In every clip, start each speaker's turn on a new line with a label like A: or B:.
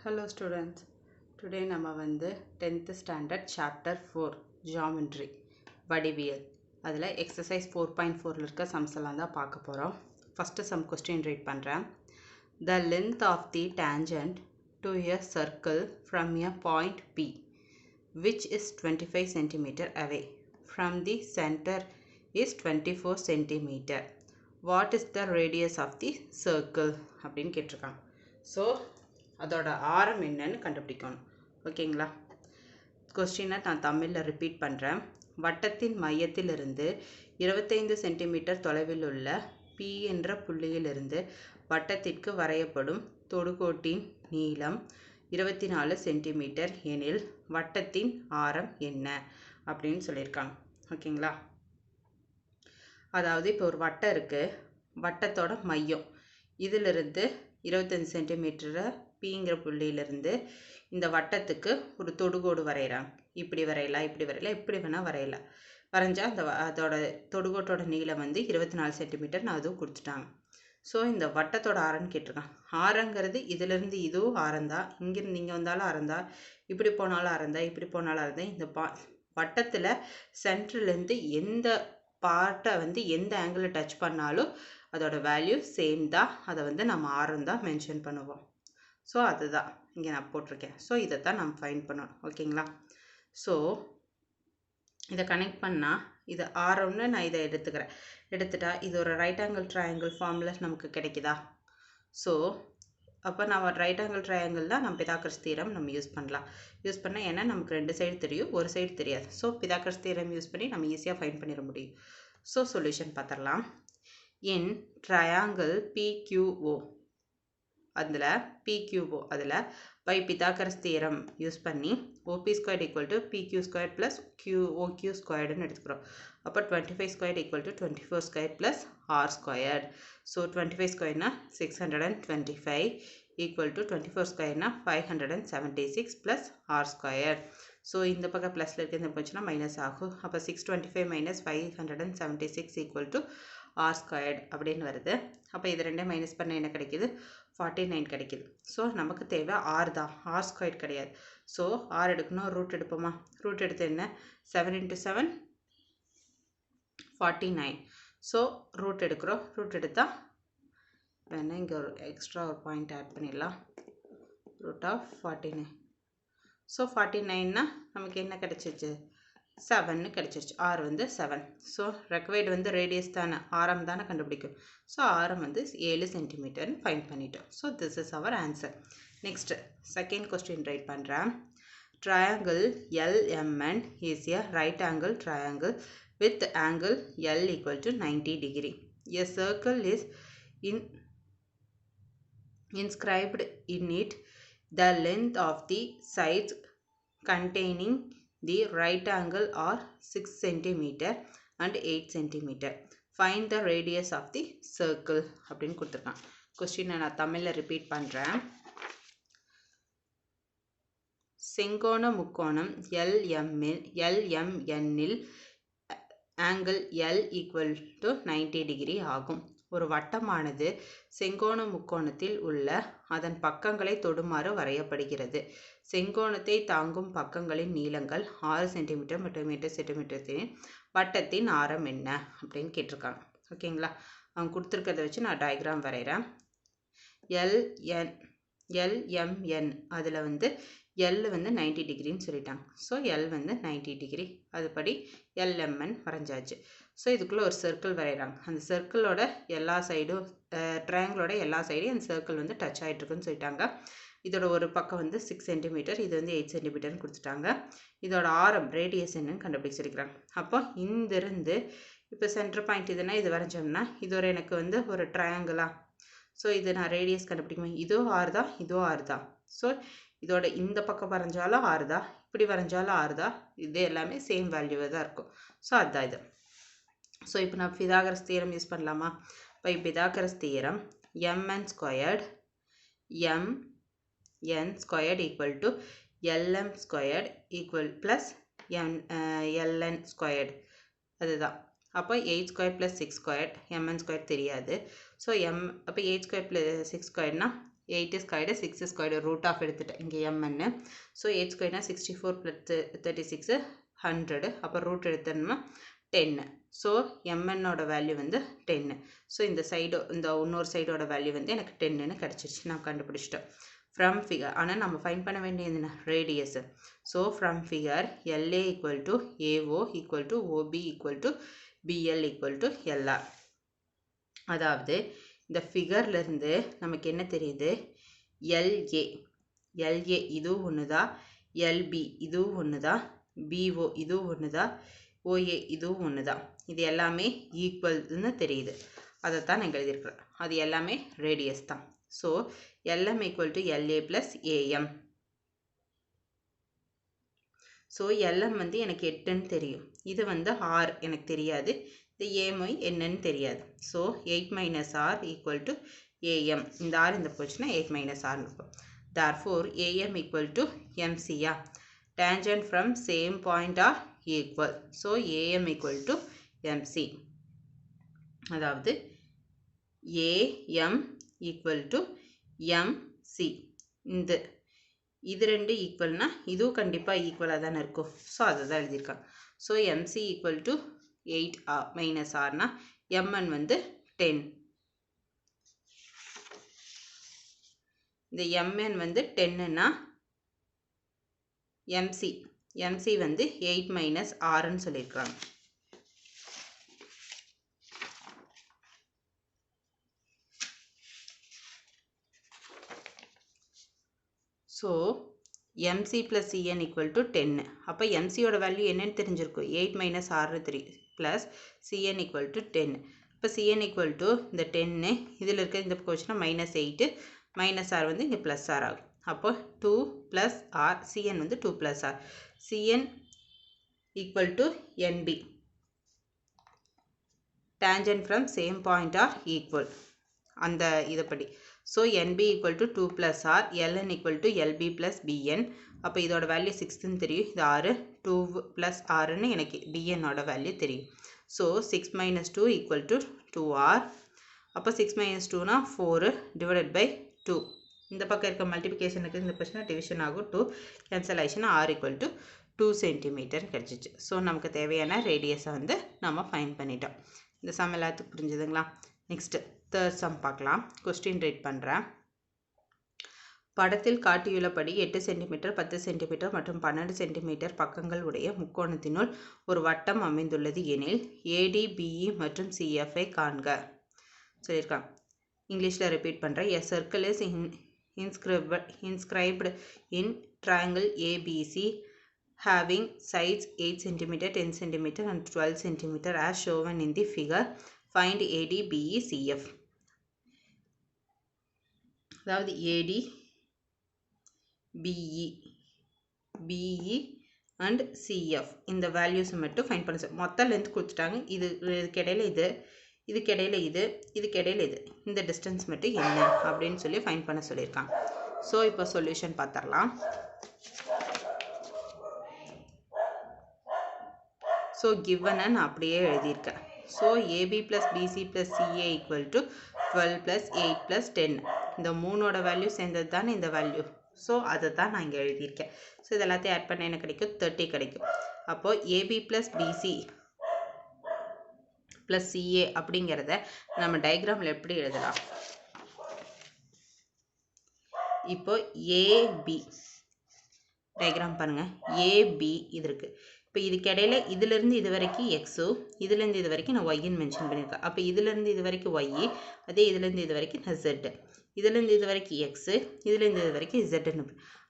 A: Hello students. Today நம்ம வந்து 10th standard chapter 4 geometry வடிவியல் அதில் exercise 4.4 இருக்க sums எல்லாம் தான் பார்க்க போகிறோம். First sum question read பண்ணுறேன். The length of the tangent to a circle from a point P which is 25 cm away from the center is 24 cm. What is the radius of the circle அப்படின்னு கேட்டிருக்காங்க. So அதோட ஆரம் என்னன்னு கண்டுபிடிக்கணும். ஓகேங்களா? கொஸ்டினை நான் தமிழில் ரிப்பீட் பண்ணுறேன். வட்டத்தின் மையத்திலிருந்து 25 சென்டிமீட்டர் தொலைவில் உள்ள P என்ற புள்ளியிலிருந்து வட்டத்திற்கு வரையப்படும் தொடுகோட்டின் நீளம் 24 சென்டிமீட்டர் எனில் வட்டத்தின் ஆரம் என்ன அப்படின்னு சொல்லியிருக்காங்க. ஓகேங்களா? அதாவது இப்போ ஒரு வட்டம் இருக்குது. வட்டத்தோட மையம் இதிலிருந்து 25 சென்டிமீட்டரை Pங்கிற புள்ளியிலிருந்து இந்த வட்டத்துக்கு ஒரு தொடுகோடு வரைகிறாங்க. இப்படி வரையலாம், இப்படி வரையலாம், இப்படி வேணால் வரையலாம். வரைஞ்சால் அதோட தொடுகோட்டோட நீளம் வந்து 24 சென்டிமீட்டர் நான் அதுவும் கொடுத்துட்டாங்க. ஸோ இந்த வட்டத்தோட ஆரம்னு கேட்டிருக்காங்க. ஆரங்கிறது இதிலிருந்து இதுவும் ஆரந்தா, இங்கிருந்து இங்கே வந்தாலும் ஆரந்தா, இப்படி போனாலும் ஆரந்தா, இப்படி போனாலும் ஆரந்தா. இந்த வட்டத்தில் சென்டர்லேருந்து எந்த பார்ட்டை வந்து எந்த ஆங்கிளில் டச் பண்ணாலும் அதோட வேல்யூ சேம் தான். அதை வந்து நம்ம ஆரம் தான் மென்ஷன் பண்ணுவோம். ஸோ அதுதான் இங்கே நான் போட்டிருக்கேன். ஸோ இதை தான் நம்ம ஃபைண்ட் பண்ணணும். ஓகேங்களா? ஸோ இதை கனெக்ட் பண்ணால் இது ஆரம்னு நான் இதை எடுத்துட்டா இது ஒரு ரைட் ஆங்கிள் ட்ரையாங்கிள் ஃபார்மில் நமக்கு கிடைக்குதா? ஸோ அப்போ நம்ம ரைட் ஆங்கிள் ட்ரையாங்கிள் தான் நம்ம பிதாகரஸ் தியரம் நம்ம யூஸ் பண்ணலாம். யூஸ் பண்ணால் ஏன்னா நமக்கு ரெண்டு சைடு தெரியும், ஒரு சைடு தெரியாது. ஸோ பிதாகரஸ் தியரம் யூஸ் பண்ணி நம்ம ஈஸியாக ஃபைண்ட் பண்ணிட முடியும். ஸோ சொல்யூஷன் பார்த்துடலாம். இன் ட்ரையாங்கிள் PQO அதில் PQO அதில் பை பிதாகரஸ் தியரம் யூஸ் பண்ணி OP squared equal to PQ squared plus OQ ஸ்கொயர்டுன்னு எடுத்துக்கிறோம். அப்போ 25 squared equal to 24 squared plus R squared. So 25 ஸ்கொயர்னா 625 equal to 24 ஸ்கொயர்னா 576 plus R squared. So இந்த பக்கம் ப்ளஸில் இருக்க இந்த போச்சுன்னா மைனஸ் ஆகும். அப்போ 625 minus 576 equal to R squared அப்படின்னு வருது. அப்போ இது ரெண்டே மைனஸ் பண்ண என்ன கிடைக்கிது? 49 கிடைக்கிது. ஸோ நமக்கு தேவை R தான், R ஸ்கொயர்ட் கிடையாது. ஸோ R எடுக்கணும், ரூட் எடுப்போமா? ரூட் எடுத்து என்ன? 7 × 7 49. ஸோ ரூட் எடுக்கிறோம். ரூட் எடுத்தால் வேணா இங்கே ஒரு எக்ஸ்ட்ரா ஒரு பாயிண்ட் ஆட் பண்ணிடலாம். Root of 49. ஸோ 49னா நமக்கு என்ன கிடைச்சிச்சு? 7ன்னு கிடைச்சிருச்சு. R வந்து 7. ஸோ ரெக்வைர்டு வந்து ரேடியஸ் தானே, ஆரம் தானே கண்டுபிடிக்கும். ஸோ ஆரம் வந்து 7 சென்டிமீட்டர்னு ஃபைண்ட் பண்ணிட்டோம். So this is our answer. Next second question write பண்ணுறேன். Triangle LMN is a right angle triangle with angle L equal to 90 degree. A circle is inscribed in it. The length of the sides containing the right angle are 6 cm and 8 cm. Find the radius of the circle அப்படின்னு கொடுத்துருக்கான். கொஸ்டினை நான் தமிழில் repeat பண்ணுறேன். செங்கோண முக்கோணம் LMNல் angle L equal to 90 degree ஆகும். ஒரு வட்டமானது செங்கோண முக்கோணத்தில் உள்ள அதன் பக்கங்களை தொடுமாறு வரையப்படுகிறது. செங்கோணத்தை தாங்கும் பக்கங்களின் நீளங்கள் 6 சென்டிமீட்டர் மற்றும் 8 சென்டிமீட்டர். வட்டத்தின் ஆரம் என்ன அப்படின்னு கேட்டிருக்காங்க. ஓகேங்களா? அவங்க கொடுத்துருக்கிறத வச்சு நான் டயக்ராம் வரைகிறேன். LMN அதில் வந்து L வந்து 90 டிகிரின்னு சொல்லிட்டாங்க. ஸோ L வந்து 90 டிகிரி, அதுபடி LMN வரைஞ்சாச்சு. ஸோ இதுக்குள்ளே ஒரு சர்க்கிள் வரைகிறாங்க. அந்த சர்க்கிளோட எல்லா சைடும் ட்ரையாங்கிளோட எல்லா சைடும் அந்த சர்க்கிள் வந்து டச் ஆகிட்டுருக்குன்னு சொல்லிட்டாங்க. இதோட ஒரு பக்கம் வந்து 6 சென்டிமீட்டர், இது வந்து 8 சென்டிமீட்டர்னு கொடுத்துட்டாங்க. இதோட ஆரம் ரேடியஸ் என்னன்னு கண்டுபிடிச்சிருக்கிறாங்க. அப்போ இங்கிருந்து இப்போ சென்டர் பாயிண்ட் இதுனா இது வரைஞ்சோம்னா இது ஒரு எனக்கு வந்து ஒரு ட்ரையாங்கிளா. ஸோ இது நான் ரேடியஸ் கண்டுபிடிக்கணும். இதுவும் R தான், இதுவும் R தான். ஸோ இதோட இந்த பக்கம் வரைஞ்சாலும் R தான், இப்படி வரைஞ்சாலும் R தான். இது எல்லாமே சேம் வேல்யூவாக தான் இருக்கும். ஸோ அதுதான் இது. ஸோ இப்போ நான் பிதாகரஸ் தியரம் யூஸ் பண்ணலாமா? By Pythagoras theorem MN squared equal to LM squared equal plus LN squared. அதுதான். அப்போ 8 square plus 6 square, MN square தெரியாது. ஸோ அப்போ 8 ஸ்கொயர் ப்ளஸ் 6 ஸ்கொயர்னா 8 ஸ்கொயர்டு 6 ஸ்கொயர்டு ரூட் ஆஃப் எடுத்துட்டேன் இங்கே mn. ஸோ 8 ஸ்கொயர்னா 64 + 36 100. அப்போ ரூட் எடுத்தோம்னா 10. ஸோ mnோட வேல்யூ வந்து 10. ஸோ இந்த சைடு இந்த இன்னொரு சைடோட வேல்யூ வந்து எனக்கு 10ன்னு கிடச்சிருச்சு. நான் கண்டுபிடிச்சிட்டேன் ஃப்ரம் ஃபிகர். ஆனால் நம்ம ஃபைண்ட் பண்ண வேண்டியது என்ன, radius. So from figure LA = AO = OB = BL = LR. அதாவது இந்த ஃபிகர்லேருந்து நமக்கு என்ன தெரியுது, LA இதுவும் ஒன்று தான், LB இதுவும் ஒன்று தான், BO இதுவும் ஒன்று தான், OA இதுவும் ஒன்று தான். இது எல்லாமே ஈக்குவல்னு தெரியுது. அதைத்தான் நான் எழுதியிருக்கிறேன். அது எல்லாமே ரேடியஸ் தான். So LM = LA + AM. So LM வந்து எனக்கு 8ன்னு தெரியும். இது வந்து R எனக்கு தெரியாது. இந்த AM என்னன்னு தெரியாது. So 8 - R = AM. இந்த R இந்த போச்சுன்னா 8 - R இருக்கும். Therefore AM = MC. Tangent from same point are equal. So AM = MC. அதாவது AM = MC. இது ரெண்டு ஈக்குவல்னா இதுவும் கண்டிப்பாக ஈக்குவலாக தானே இருக்கும். ஸோ அதை தான் எழுதியிருக்காங்க. ஸோ MC = 8 - Rனா MN வந்து 10. இந்த MN வந்து 10ன்னா MC வந்து 8 - Rன்னு சொல்லியிருக்காங்க. So MC + CN = 10. அப்போ MCயோட வேல்யூ என்னன்னு தெரிஞ்சிருக்கும், 8 - R + CN = 10. இப்போ CN = இந்த 10, இதில் இருக்க இந்த போச்சுன்னா -8 -R வந்து இங்கே +R ஆகும். அப்போ 2 + R, CN வந்து 2 + R. CN = NB. Tangent from same point are equal. அந்த இதுபடி. So NB = 2 + R, LN = LB + BN. அப்போ இதோட வேல்யூ 6ன்னு தெரியும். இது 6, 2 + Rன்னு எனக்கு BNோட வேல்யூ தெரியும். So 6 - 2 = 2R. அப்போ 6 - 2னா 4 / 2. இந்த பக்கம் இருக்க மல்டிபிகேஷனுக்கு இந்த பிரச்சனை டிவிஷன் ஆகும். 2 கேன்சல் ஆயிடுச்சுன்னா R = 2 சென்டிமீட்டர் கிடச்சிச்சு. ஸோ நமக்கு தேவையான ரேடியஸை வந்து நம்ம ஃபைண்ட் பண்ணிட்டோம். இந்த சம் எல்லாத்துக்கும் புரிஞ்சுதுங்களா? நெக்ஸ்ட்டு தேர்ட் சம் பார்க்கலாம். கொஸ்டின் ரீட் பண்ணுறேன். படத்தில் காட்டியுள்ளபடி 8 சென்டிமீட்டர் 10 சென்டிமீட்டர் மற்றும் 12 சென்டிமீட்டர் பக்கங்கள் உடைய முக்கோணத்தினுள் ஒரு வட்டம் அமைந்துள்ளது எனில் AD BE மற்றும் CFஐ காண்க சொல்லியிருக்காங்க. இங்கிலீஷில் ரிப்பீட் பண்ணுறேன். A circle is inscribed in triangle ABC having sides 8 cm, 10 cm and 12 cm as shown in the figure. Find AD BE CF. அதாவது AD BE and CF இந்த வேல்யூஸை மட்டும் ஃபைண்ட் பண்ண சார். மொத்த லென்த் கொடுத்துட்டாங்க. இதுக்கிடையில் இதுக்கிடையில் இதுக்கிடையில் இந்த டிஸ்டன்ஸ் மட்டும் என்ன அப்படின்னு சொல்லி ஃபைண்ட் பண்ண சொல்லியிருக்காங்க. ஸோ இப்போ சொல்யூஷன் பார்த்துடலாம். ஸோ கிவனை நான் அப்படியே எழுதியிருக்கேன். So AB + BC + CA = 12 + 8 + 10. இந்த மூணோட வேல்யூ சேர்ந்தது தானே இந்த வேல்யூ. ஸோ அதை தான் நான் இங்கே எழுதியிருக்கேன். ஸோ இது எல்லாத்தையும் ஆட் பண்ண எனக்கு கிடைக்கும் 30 கிடைக்கும். அப்போது AB + BC + CA அப்படிங்கிறத நம்ம டயக்ராமில் எப்படி எழுதலாம்? இப்போ AB டயக்ராம் பாருங்கள். AB இது இருக்குது. இப்போ இதுக்கிடையில் இதிலேருந்து இது வரைக்கும் எக்ஸோ, இதுலேருந்து இது வரைக்கும் நான் ஒய்ன்னு மென்ஷன் பண்ணியிருக்கேன். அப்போ இதுலேருந்து இது வரைக்கும் ஒய், அதே இதுலேருந்து இது வரைக்கும் நான் ஜெட்டு, இதுலேருந்து இது வரைக்கும் எக்ஸு, இதுலேருந்து இது வரைக்கும் இசட்டுன்னு.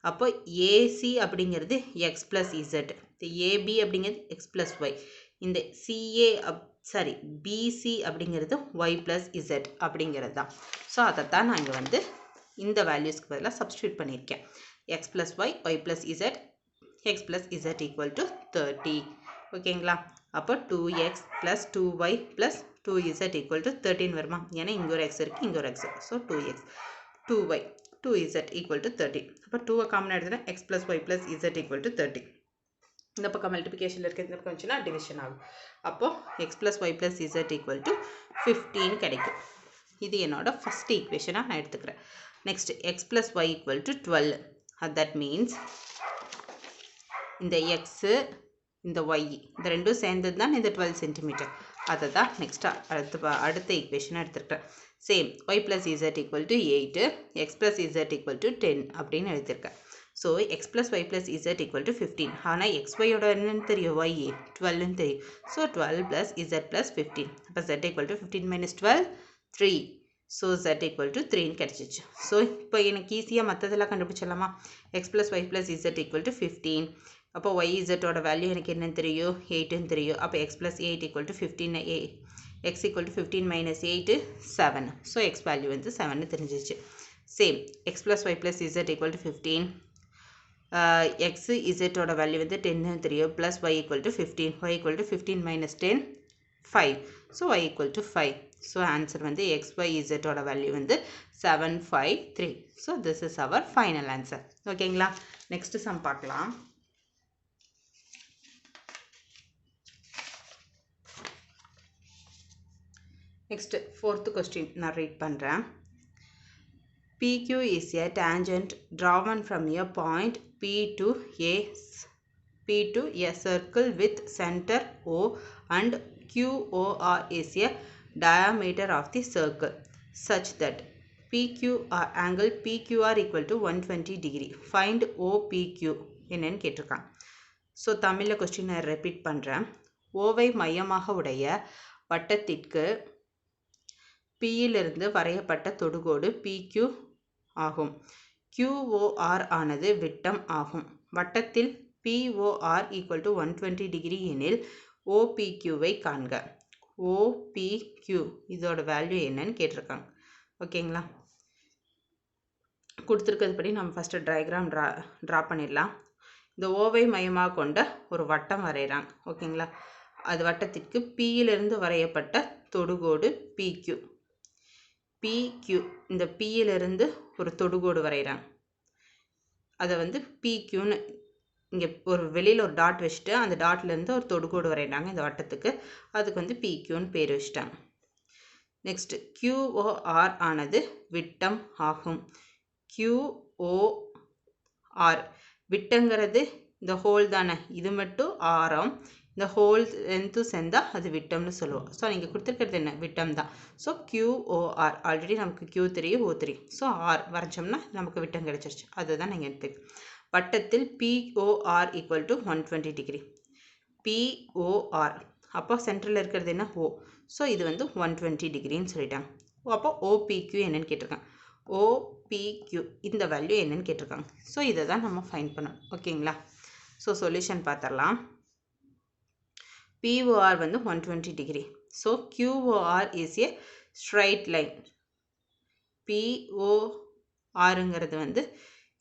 A: அப்போ ஏசி அப்படிங்கிறது எக்ஸ் ப்ளஸ் இசட், இந்த ஏபி அப்படிங்கிறது எக்ஸ் ப்ளஸ் ஒய், இந்த சிஏ பிசி அப்படிங்கிறது ஒய் ப்ளஸ் இசட் அப்படிங்கிறது தான். ஸோ அதைத்தான் நான் இங்கே வந்து இந்த வேல்யூஸ்க்கு பதிலாக சப்ஸ்டியூட் பண்ணியிருக்கேன். X plus y, y plus z, x plus Z = 30. ஓகேங்களா? அப்போ 2x + 2y + 2z = 13 வருமா? ஏன்னா இங்கே ஒரு எக்ஸ் இருக்குது, இங்கே ஒரு எக்ஸ் இருக்குது. So 2x 2y 2z = 13. அப்போ 2 காமனாக எடுத்துனா X plus Y plus Z = 30. இந்த பக்கம் மல்டிபிகேஷனில் இருக்க இந்த பக்கம் வந்துச்சுன்னா டிவிஷன் ஆகும். அப்போது x plus Y plus Z = 15 கிடைக்கும். இது என்னோட ஃபஸ்ட் ஈக்குவேஷனாக நான் எடுத்துக்கிறேன். Next, x plus y equal to 12. That means இந்த x இந்த y இந்த ரெண்டும் சேர்ந்தது தான் இந்த 12 சென்டிமீட்டர். அதை தான் நெக்ஸ்ட் அடுத்த ஈக்குவேஷன் எடுத்திருக்கேன். Same y plus z equal to 8, x plus z equal to 10 அப்படின்னு எடுத்திருக்கேன். So x plus y plus z equal to 15. ஆனால் xy யோட என்னன்னு தெரியும், y 12ன்னு தெரியும். So 12 plus z plus 15. அப்போ z equal to 15 minus 12, 3. So z equal to 3ன்னு கிடச்சிச்சு. So இப்போ எனக்கு ஈஸியாக மற்றதெல்லாம் கண்டுபிடிச்சிடலாமா? x plus y plus z equal to 15. அப்போ y z ஓட வேல்யூ எனக்கு என்னன்னு தெரியும், 8ன்னு தெரியும். அப்போ x plus 8 equal to 15, x equal to 15 minus 8, 7. So x value வந்து 7ன்னு தெரிஞ்சிச்சு. Same x plus y plus z equal to 15. x z ஓட வேல்யூ வந்து 10ன்னு தெரியும். Plus y equal to 15. y equal to 15 minus 10, 5. So y equal to 5. So answer வந்து x, y, z ஓட value வந்து 7, 5, 3. So this is our final answer. ஓகேங்களா? Next sum பார்க்கலாம். Next, fourth question நான் read பண்ணுறேன். PQ is a tangent drawn from a point P to a circle with center O, and QOR is a diameter of the circle such that PQR angle PQR equal to 120 degree. Find OPQ என்னன்னு கேட்டிருக்கான். So தமிழில் question நான் repeat பண்ணுறேன். ஓவை மையமாக உடைய வட்டத்திற்கு Pயிலிருந்து வரையப்பட்ட தொடுகோடு PQ ஆகும். QOR ஆனது விட்டம் ஆகும். வட்டத்தில் POR equal to 120 டிகிரி எனில் OPQவை காண்க. OPQ இதோட வேல்யூ என்னன்னு கேட்டிருக்காங்க. ஓகேங்களா? கொடுத்துருக்கிறது படி நம்ம ஃபஸ்ட்டு டயக்ராம் ட்ரா பண்ணிடலாம். இந்த ஓவை மையமாக கொண்ட ஒரு வட்டம் வரைகிறாங்க. ஓகேங்களா? அது வட்டத்திற்கு Pயிலிருந்து வரையப்பட்ட தொடுகோடு PQ. இந்த Pயிலிருந்து ஒரு தொடுகோடு வரைகிறாங்க. அதை வந்து PQன்னு இங்கே ஒரு வெளியில் ஒரு டாட் வச்சுட்டு அந்த டாட்லேருந்து ஒரு தொடுகோடு வரைகிறாங்க இந்த வட்டத்துக்கு. அதுக்கு வந்து PQன்னு பேர் வச்சுட்டாங்க. நெக்ஸ்ட் QOR ஆனது விட்டம் ஆகும். QOR விட்டங்கிறது இந்த ஹோல் தானே, இது மட்டும் ஆரம், இந்த ஹோல் லென்த்தும் சேர்ந்தால் அது விட்டம்னு சொல்லுவோம். ஸோ நீங்கள் கொடுத்துருக்கிறது என்ன, விட்டம் தான். ஸோ QOR ஆல்ரெடி நமக்கு Q தெரியும், O3. ஸோ R வரைச்சோம்னா நமக்கு விட்டம் கிடச்சிருச்சு. அதுதான் நீங்கள் எடுத்துக்க. வட்டத்தில் POR equal to 120 degree. POR அப்போ சென்டரில் இருக்கிறது என்ன, O. ஸோ இது வந்து 120 டிகிரின்னு சொல்லிட்டாங்க. அப்போ OPQ என்னன்னு கேட்டிருக்காங்க. OPQ இந்த வேல்யூ என்னன்னு கேட்டிருக்காங்க. ஸோ இதை தான் நம்ம ஃபைண்ட் பண்ணணும். ஓகேங்களா? ஸோ சொல்யூஷன் பார்த்துடலாம். POR வந்து 120 டிகிரி. So QOR is a straight line. PORங்கிறது வந்து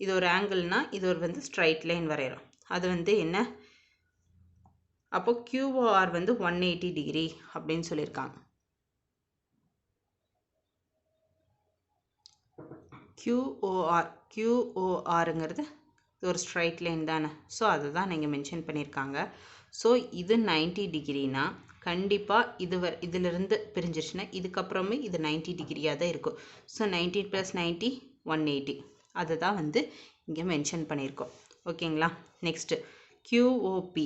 A: இது ஒரு ஆங்கிள்னா இது ஒரு வந்து ஸ்ட்ரைட் லைன் வரைகிறோம். அது வந்து என்ன, அப்போ QOR வந்து 180 டிகிரி அப்படின்னு சொல்லியிருக்காங்க. QORங்கிறது ஒரு ஸ்ட்ரைட் லைன் தானே. ஸோ அதை தான் நீங்கள் மென்ஷன் பண்ணியிருக்காங்க. ஸோ இது 90 டிகிரினா கண்டிப்பாக இதிலிருந்து பிரிஞ்சிருச்சுன்னா இதுக்கப்புறமே இது 90 டிகிரியாக தான் இருக்கும். ஸோ 90 + 90 180. அதை தான் வந்து இங்கே மென்ஷன் பண்ணியிருக்கோம். ஓகேங்களா? Next QOP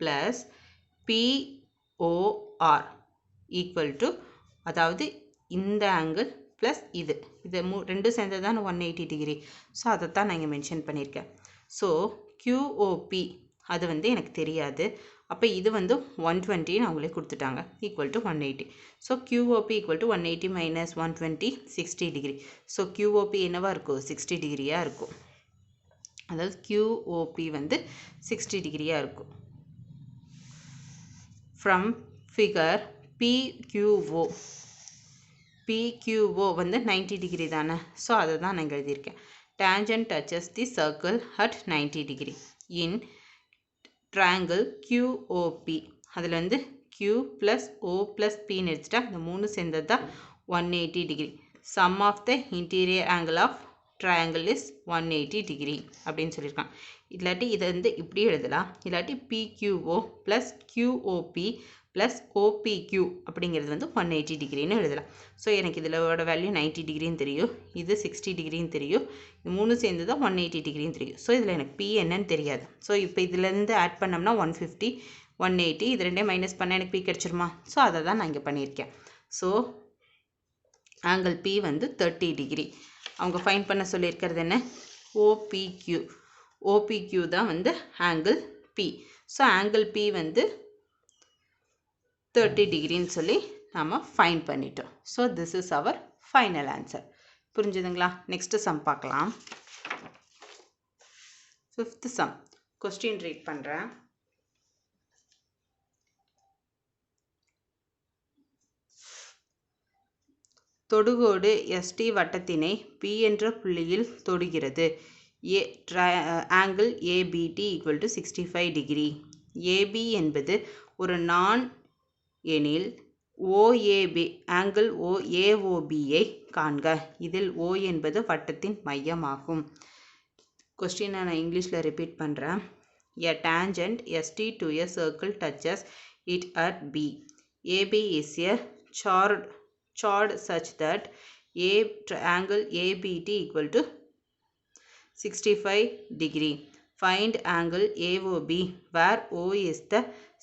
A: plus POR equal to, அதாவது இந்த ஆங்கிள் ப்ளஸ் இது ரெண்டும் சேர்ந்தது தான் 180 டிகிரி. ஸோ அதை தான் நான் இங்கே மென்ஷன் பண்ணியிருக்கேன். ஸோ QOP அது வந்து எனக்கு தெரியாது. அப்போ இது வந்து 120 அவங்களே கொடுத்துட்டாங்க, equal to 180. So QOP equal to 180 minus 120, 60 degree. So QOP என்னவா இருக்கும், 60 டிகிரியாக இருக்கும். அதாவது QOP வந்து 60 டிகிரியாக இருக்கும். ஃப்ரம் ஃபிகர் PQO வந்து 90 டிகிரி தானே. ஸோ அதை தான் நான் எழுதியிருக்கேன். Tangent touches the circle at 90 degree in triangle QOP. அதில் வந்து Q plus O plus Pன்னு எடுத்துட்டா இந்த மூணு சேர்ந்தது தான் 180 degree. Sum of the interior angle of triangle is 180 degree அப்படின்னு சொல்லியிருக்காங்க. இல்லாட்டி இதை வந்து இப்படி எழுதலாம். இல்லாட்டி PQO plus QOP plus OPQ அப்படிங்கிறது வந்து 180 டிகிரின்னு எழுதலாம். ஸோ எனக்கு இதோட வேல்யூ 90 டிகிரின்னு தெரியும், இது 60 டிகிரின்னு தெரியும், இது மூணு சேர்ந்து தான் 180 டிகிரின்னு தெரியும். ஸோ இதில் எனக்கு பி என்னன்னு தெரியாது. ஸோ இப்போ இதுலேருந்து ஆட் பண்ணோம்னா 150 180 இது ரெண்டே மைனஸ் பண்ணால் எனக்கு பி கிடச்சிருமா? ஸோ அதை தான் நான் இங்கே பண்ணியிருக்கேன். ஸோ ஆங்கிள் பி வந்து 30 டிகிரி. அவங்க ஃபைன் பண்ண சொல்லியிருக்கிறது என்ன? ஓபிக்யூ. ஓபிக்யூ தான் வந்து angle P. So angle P வந்து 30 டிகிரின்னு சொல்லி நாம் ஃபைன் பண்ணிட்டோம். So this is our final answer. புரிஞ்சுதுங்களா? நெக்ஸ்ட்டு சம் பார்க்கலாம். 5th some. கொஸ்டின் ரீட் பண்ணுறேன். தொடுகோடு எஸ்டி வட்டத்தினை பி என்ற புள்ளியில் தொடுகிறது. Angle ABD equal to 65 degree. AB என்பது ஒரு நான் எனில் ஓஏபி ஆங்கிள் ஏஓபியை காண்க. இதில் ஓ என்பது வட்டத்தின் மையமாகும். கொஸ்டினை நான் இங்கிலீஷில் ரிப்பீட் பண்ணுறேன். A tangent ST to a circle touches it at B. AB is a chord such that angle ABT equal to 65 degree. Find angle AOB where O is the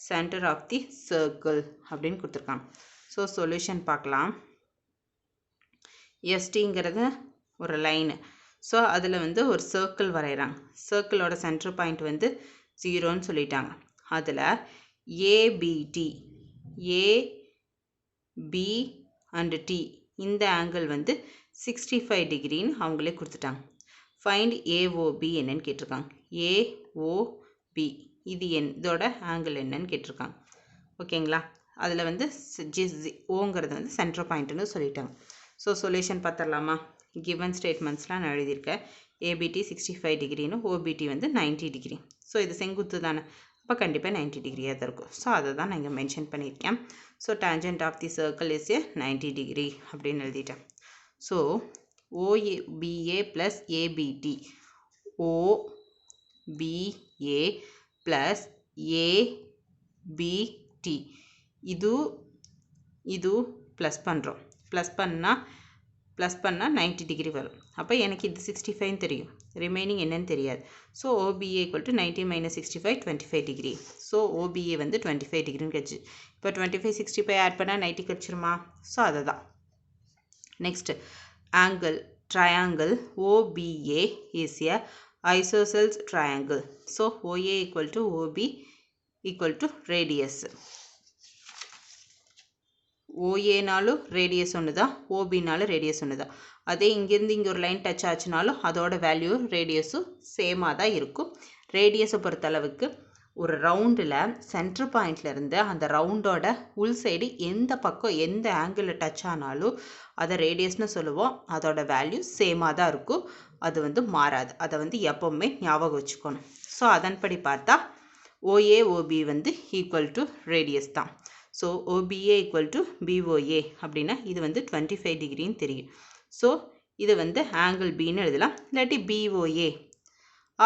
A: center of the circle அப்படின்னு கொடுத்துருக்காங்க. So solution பார்க்கலாம். எஸ்டிங்கிறது ஒரு line. So அதில் வந்து ஒரு circle வரைகிறாங்க. சர்க்கிளோட centre point வந்து 0ன்னு சொல்லிட்டாங்க. அதில் ஏபிடி ஏபி அண்ட் டி இந்த ஆங்கிள் வந்து 65 டிகிரின்னு அவங்களே கொடுத்துட்டாங்க. ஃபைண்ட் ஏஓபி என்னன்னு கேட்டிருக்காங்க. ஏஓபி இது இதோட ஆங்கிள் என்னன்னு கேட்டிருக்காங்க. ஓகேங்களா? அதில் வந்து ஓங்கிறது வந்து சென்டர் பாயிண்ட்டுன்னு சொல்லிட்டாங்க. ஸோ சொல்யூஷன் பார்த்துடலாமா? கிவன் ஸ்டேட்மெண்ட்ஸ்லாம் நான் எழுதியிருக்கேன். ஏபிடி 65 டிகிரின்னு, ஓபிடி வந்து 90 டிகிரி. ஸோ இது செங்குத்து தானே, அப்போ கண்டிப்பாக 90 டிகிரியாக தான் இருக்கும். ஸோ அதை தான் நான் இங்கே மென்ஷன் பண்ணியிருக்கேன். So tangent of the circle is a 90 degree அப்படின்னு எழுதிட்டேன். So OPA plus ABD OPA plus ABD இது ப்ளஸ் பண்ணுறோம். ப்ளஸ் பண்ணால் 90 டிகிரி வரும். அப்போ எனக்கு இது 65 தெரியும், ரிமைனிங் என்னன்னு தெரியாது. So OPA equal to 90 minus 65 25 degree. So OPA வந்து 25 டிகிரின்னு கிடச்சி. இப்போ 25 65 ஆட் பண்ணால் 90 கிடச்சிருமா? ஸோ அதை தான். Next triangle OBA is an isosceles triangle. So OA equal to OB equal to radius. ஓஏனாலும் ரேடியஸ் ஒன்று தான், ஓபினாலும் ரேடியஸ் ஒன்று தான். அதே இங்கேருந்து இங்கே ஒரு லைன் டச் ஆச்சுனாலும் அதோட வேல்யூ ரேடியஸும் சேமாக தான் இருக்கும். ரேடியஸை பொறுத்தளவுக்கு ஒரு ரவுண்டில் சென்டர் பாயிண்ட்லேருந்து அந்த ரவுண்டோட உள் சைடு எந்த பக்கம் எந்த ஆங்கிளில் டச் ஆனாலும் அதை ரேடியஸ்னு சொல்லுவோம். அதோட வேல்யூ சேமாக தான் இருக்கும், அது வந்து மாறாது. அதை வந்து எப்போவுமே ஞாபகம் வச்சுக்கணும். ஸோ அதன்படி பார்த்தா ஓஏ ஓபி வந்து ஈக்குவல் டு ரேடியஸ் தான். So OPA equal to POA அப்படின்னா இது வந்து 25 டிகிரின்னு தெரியும். ஸோ இது வந்து ஆங்கிள் பின்னு எழுதலாம், இல்லாட்டி பிஓஏ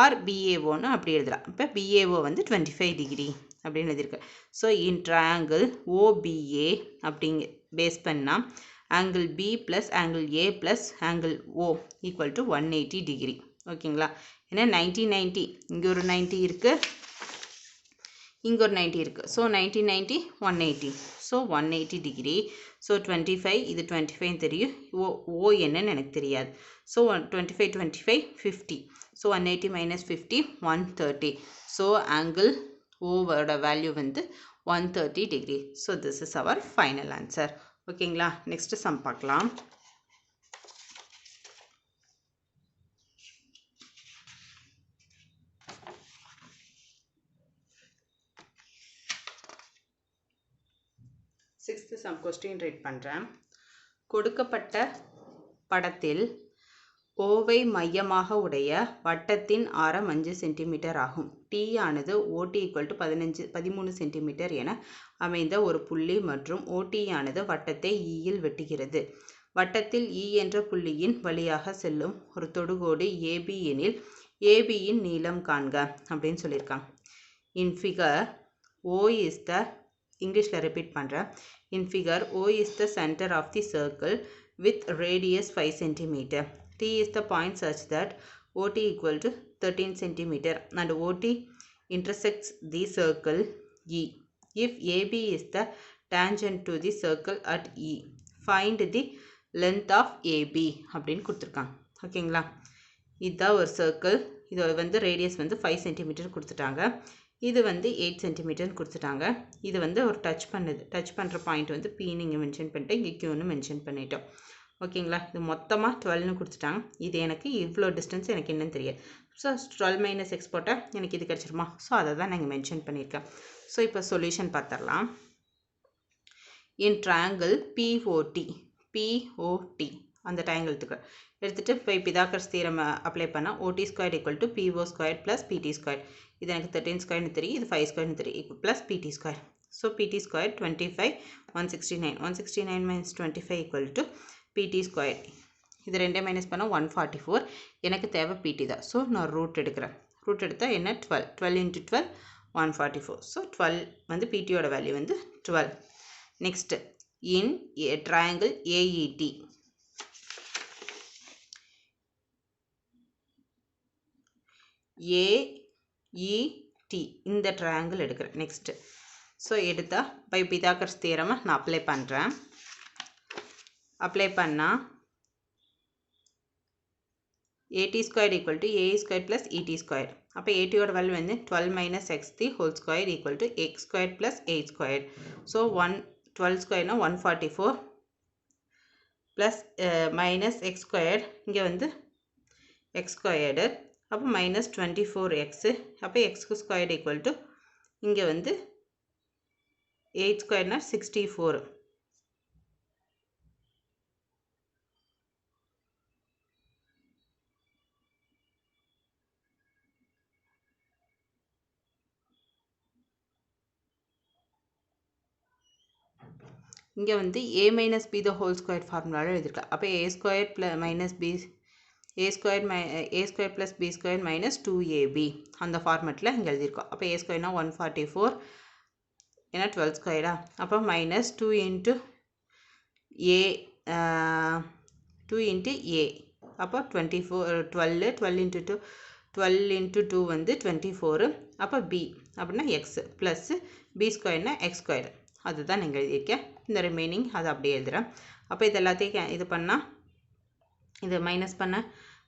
A: ஆர் பிஏஓன்னு அப்படி எழுதலாம். இப்போ பிஏஓ வந்து 25 டிகிரி அப்படின்னு எழுதியிருக்கேன். ஸோ இன் ட்ரையாங்கிள் ஓபிஏ அப்படிங்க பேஸ் பண்ணால் angle B plus angle A plus angle O equal to 180 degree. ஓகேங்களா? ஏன்னா 90 90 இங்கே ஒரு 90 இருக்குது, இங்கே ஒரு 90 இருக்குது. ஸோ 90 90 180. So 180 degree. ஸோ 25 இது 25 தெரியும், ஓ என்னன்னு எனக்கு தெரியாது. So 25 25 50. So 180 minus 50 130. So angle ஓவோட வேல்யூ வந்து 130 டிகிரி. So this is our final answer. ஓகேங்களா? நெக்ஸ்ட்டு சம் பார்க்கலாம். சிக்ஸ்த்து சம் கொஸ்டின் ரீட் பண்ணுறேன். கொடுக்கப்பட்ட படத்தில் ஓவை மையமாக உடைய வட்டத்தின் ஆரம் 5 சென்டிமீட்டர் ஆகும். டி ஆனது ஓடி ஈக்குவல் டு 13 சென்டிமீட்டர் என அமைந்த ஒரு புள்ளி மற்றும் ஓடி ஆனது வட்டத்தை ஈயில் வெட்டுகிறது. வட்டத்தில் இ என்ற புள்ளியின் வழியாக செல்லும் ஒரு தொடுகோடு ஏபி எனில் ஏபியின் நீளம் காண்க அப்படின்னு சொல்லியிருக்காங்க. இன் ஃபிகர் ஓ இஸ் த இங்கிலீஷில் ரிப்பீட் பண்ணுறேன். இன் figure O is the center of the circle with radius 5 cm. T is the point such that OT equal to 13 cm and OT intersects the circle E. If AB is the tangent to the circle at E, find the length of AB அப்படின்னு கொடுத்துருக்காங்க. ஓகேங்களா, இதுதான் ஒரு circle. இது வந்து radius வந்து 5 centimetre கொடுத்துட்டாங்க. இது வந்து 8 சென்டிமீட்டர்னு கொடுத்துட்டாங்க. இது வந்து ஒரு டச் பண்ணுற பாயிண்ட் வந்து Pன்னு இங்கே மென்ஷன் பண்ணிட்டேன், இங்கே Qன்னு மென்ஷன் பண்ணிட்டோம். ஓகேங்களா, இது மொத்தமாக 12ன்னு கொடுத்துட்டாங்க. இது எனக்கு இவ்வளோ டிஸ்டன்ஸ் எனக்கு என்னன்னு தெரியாது. ஸோ 12 - x போட்டால் எனக்கு இது கிடச்சிருமா? ஸோ அதை தான் நான் இங்கே மென்ஷன் பண்ணியிருக்கேன். ஸோ இப்போ சொல்யூஷன் பார்த்துடலாம். இன் ட்ரையாங்கிள் POT அந்த ட்ரையாங்கிள்த்துக்கு எடுத்துகிட்டு இப்போ பிதாகரஸ் தியரம் அப்ளை பண்ணால் OT square equal to PO square plus PT square. இது எனக்கு 13 ஸ்கொயர்னு தெரியும், இது 5 ஸ்கொயர்னு தெரியும், plus PT square. So PT square 25 169 169 - 25 equal to PT square. இது ரெண்டே மைனஸ் பண்ணால் 144. எனக்கு தேவை PT தான். ஸோ நான் ரூட் எடுக்கிறேன். ரூட் எடுத்தால் என்ன 12 12 × 12 144. ஸோ 12 வந்து PTயோட வேல்யூ வந்து 12. Next in triangle AET AET இந்த ட்ரையாங்கிள் எடுக்கிறேன். நெக்ஸ்ட்டு ஸோ எடுத்தால் பை பிதாகரஸ் தியரமை நான் அப்ளை பண்ணுறேன். அப்ளை பண்ணால் AT square equal to AE square plus ET square. அப்போ ATயோட வேல்யூ வந்து 12 - x the whole square equal to x square plus 8 square. So 12 ஸ்கொயர்னா 144 plus minus X square, இங்கே வந்து X squared, அப்போ minus 24x. அப்போ X squared equal to இங்கே வந்து 8 ஸ்கொயர்னா 64. இங்கே வந்து a - b the whole square ஃபார்முலாவில் எழுதியிருக்கேன். அப்போ a square minus b a square plus b square minus 2ab அந்த ஃபார்மெட்டில் இங்கே எழுதியிருக்கோம். அப்போ a ஸ்கொயர்னா 144 ஏன்னா 12 ஸ்கொயரா, அப்போ மைனஸ் 2 × a 2 × a, அப்போ 24 12 × 2 வந்து 24. அப்போ b அப்படின்னா எக்ஸ் ப்ளஸ் b ஸ்கொயர்னா எக்ஸ் ஸ்கொயர். அதுதான் நீங்கள் எழுதியிருக்கேன். இந்த ரிமைனிங் அதை அப்படியே எழுதுகிறேன். அப்போ இது எல்லாத்தையும் இது பண்ணால் இது மைனஸ் பண்ண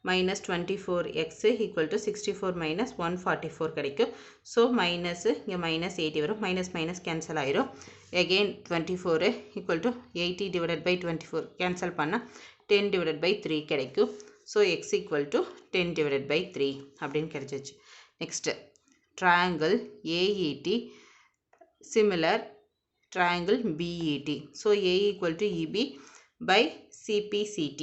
A: minus 24x equal to 64 minus 144 கிடைக்கும். ஸோ மைனஸு இங்கே மைனஸ் 80 வரும், மைனஸ் மைனஸ் கேன்சல் ஆயிரும். Again 24 equal to 80 divided by 24 cancel பண்ணால் 10 டிவைடட் பை 3 கிடைக்கும். So x equal to 10 divided by 3 அப்படின்னு கிடைச்சிச்சு. Next triangle AET similar triangle BET. So A equal to EB by CPCT.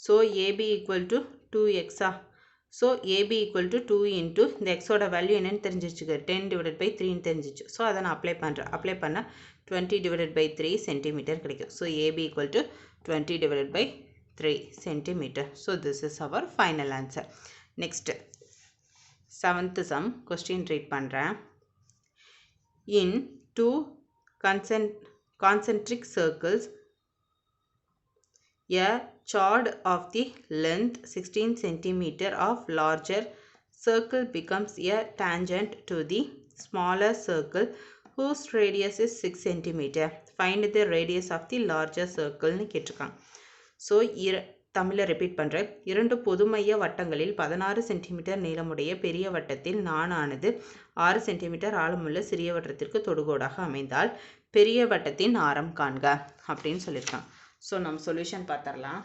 A: So AB equal to 2x. So AB equal to 2 into இந்த x ஓட value என்னன்னு தெரிஞ்சிச்சு, 10 divided by 3 தெரிஞ்சிச்சு. So அதை நான் apply பண்ணுறேன். அப்ளை பண்ணால் 20 divided by 3 சென்டிமீட்டர் கிடைக்கும். So AB equal to 20 divided by 3 centimeter. So this is our final answer. Next 7th sum question read பண்ணுறேன். In two concentric circles, a chord of the length 16 cm of larger circle becomes a tangent to the smaller circle whose radius is 6 cm. Find the radius of the larger circle னு கேட்டிருக்காங்க. So தமிழில் repeat பண்ணுறேன். 2 பொதுமைய வட்டங்களில் 16 centimetre நீளமுடைய பெரிய வட்டத்தில் நாணானது 6 centimetre ஆழமுள்ள சிறிய வட்டத்திற்கு தொடுகோடாக அமைந்தால் பெரிய வட்டத்தின் ஆரம் காண்க அப்படின்னு சொல்லியிருக்காங்க. ஸோ நம்ம சொல்யூஷன் பார்த்துடலாம்.